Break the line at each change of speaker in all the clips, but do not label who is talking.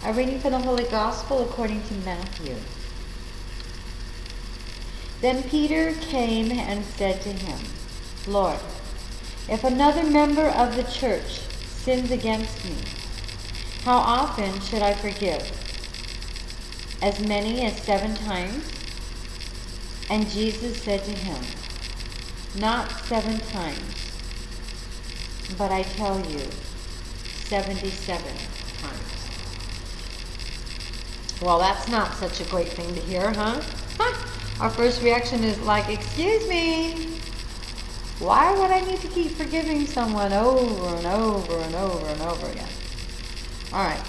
A reading from the Holy Gospel according to Matthew. Then Peter came and said to him, Lord, if another member of the church sins against me, how often should I forgive? As many as 7 times? And Jesus said to him, not 7 times, but I tell you, 77 times. Well, that's not such a great thing to hear, huh? Our first reaction is like, excuse me, why would I need to keep forgiving someone over and over and over and over again? All right.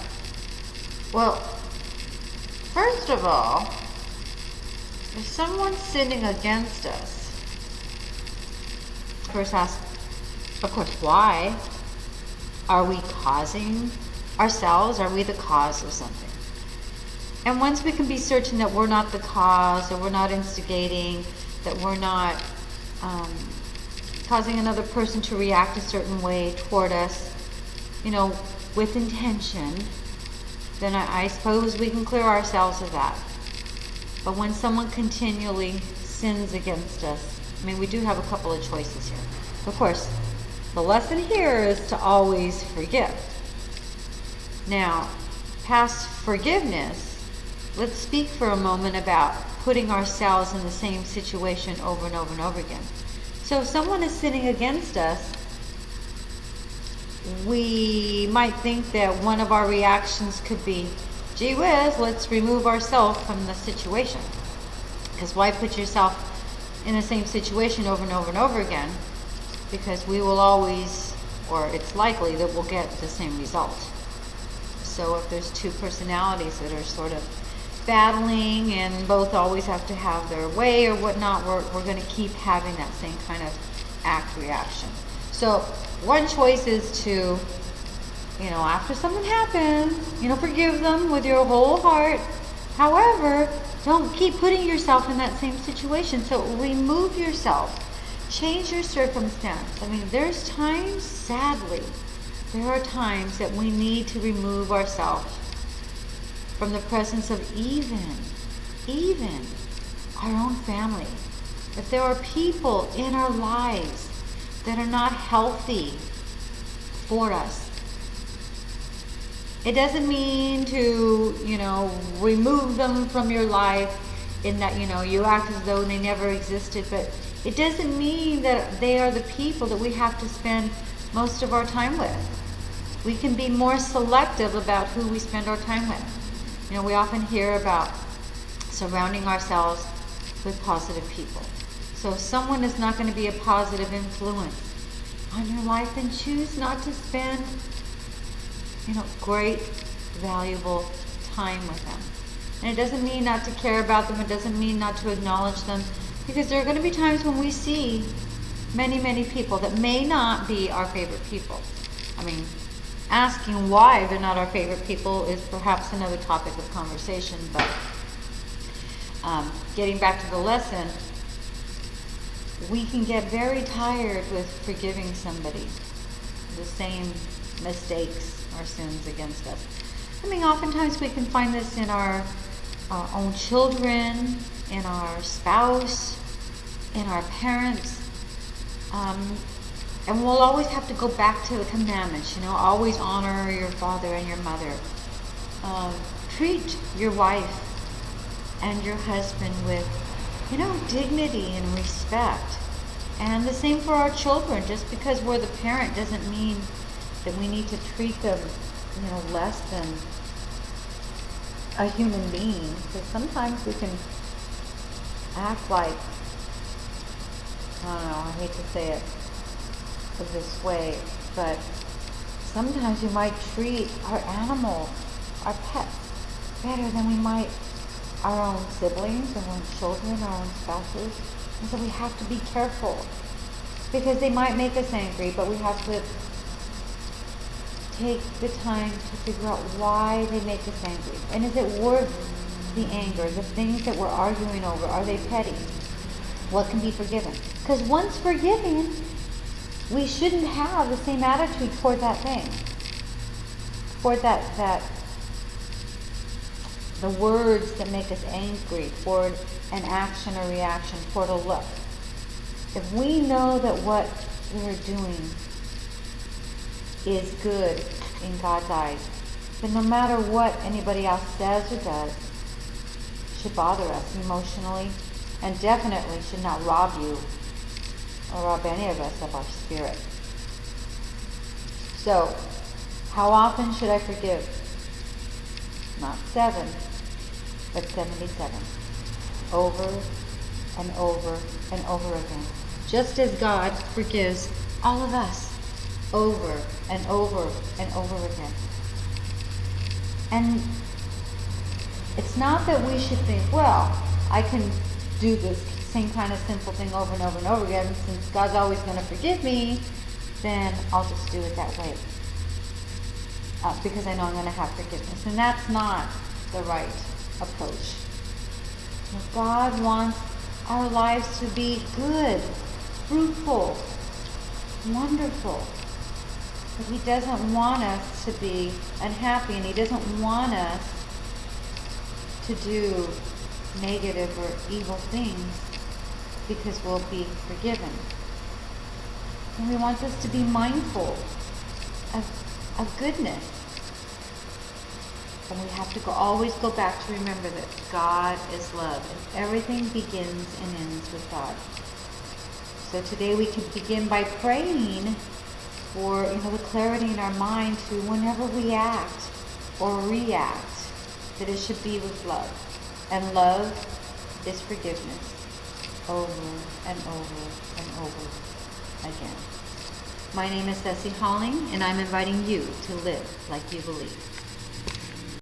Well, first of all, if someone's sinning against us, first ask, of course, why? Are we causing ourselves? Are we the cause of something? And once we can be certain that we're not the cause, or we're not instigating, that we're not causing another person to react a certain way toward us, with intention, then I suppose we can clear ourselves of that. But when someone continually sins against us, we do have a couple of choices here. Of course, the lesson here is to always forgive. Now, past forgiveness, let's speak for a moment about putting ourselves in the same situation over and over and over again. So if someone is sinning against us, we might think that one of our reactions could be, gee whiz, let's remove ourselves from the situation. Because why put yourself in the same situation over and over and over again? Because we will always, or it's likely that we'll get the same result. So if there's 2 personalities that are sort of battling and both always have to have their way or whatnot, we're going to keep having that same kind of reaction. So one choice is to, after something happens, forgive them with your whole heart. However, don't keep putting yourself in that same situation. So remove yourself. Change your circumstance. There's times, sadly, there are times that we need to remove ourselves from the presence of even our own family. If there are people in our lives that are not healthy for us, it doesn't mean to, remove them from your life in that, you act as though they never existed, but it doesn't mean that they are the people that we have to spend most of our time with. We can be more selective about who we spend our time with. We often hear about surrounding ourselves with positive people. So if someone is not going to be a positive influence on your life, then choose not to spend, great, valuable time with them. And it doesn't mean not to care about them. It doesn't mean not to acknowledge them. Because there are going to be times when we see many, many people that may not be our favorite people. Asking why they're not our favorite people is perhaps another topic of conversation, but getting back to the lesson, we can get very tired with forgiving somebody the same mistakes or sins against us. Oftentimes we can find this in our own children, in our spouse, in our parents. And we'll always have to go back to the commandments, always honor your father and your mother. Treat your wife and your husband with, dignity and respect. And the same for our children. Just because we're the parent doesn't mean that we need to treat them, less than a human being. Because sometimes we can act like, I hate to say it this way, but sometimes we might treat our animals, our pets, better than we might our own siblings, our own children, our own spouses. And so we have to be careful, because they might make us angry, but we have to take the time to figure out why they make us angry. And is it worth the anger? The things that we're arguing over, are they petty? What can be forgiven? Because once forgiven, we shouldn't have the same attitude toward that thing, toward that the words that make us angry toward an action or reaction, toward a look. If we know that what we're doing is good in God's eyes, then no matter what anybody else says or does, should bother us emotionally, and definitely should not rob you or rob any of us of our spirit. So, how often should I forgive? Not 7, but 77. Over and over and over again. Just as God forgives all of us over and over and over again. And it's not that we should think, well, I can do this same kind of simple thing over and over and over again. Since God's always going to forgive me, then I'll just do it that way. Because I know I'm going to have forgiveness. And that's not the right approach. God wants our lives to be good, fruitful, wonderful. But He doesn't want us to be unhappy, and He doesn't want us to do negative or evil things because we'll be forgiven. And He wants us to be mindful of goodness. And we have to always go back to remember that God is love, and everything begins and ends with God. So today we can begin by praying for the clarity in our mind to whenever we act or react, that it should be with love. And love is forgiveness over and over and over again. My name is Ceci Halling, and I'm inviting you to live like you believe.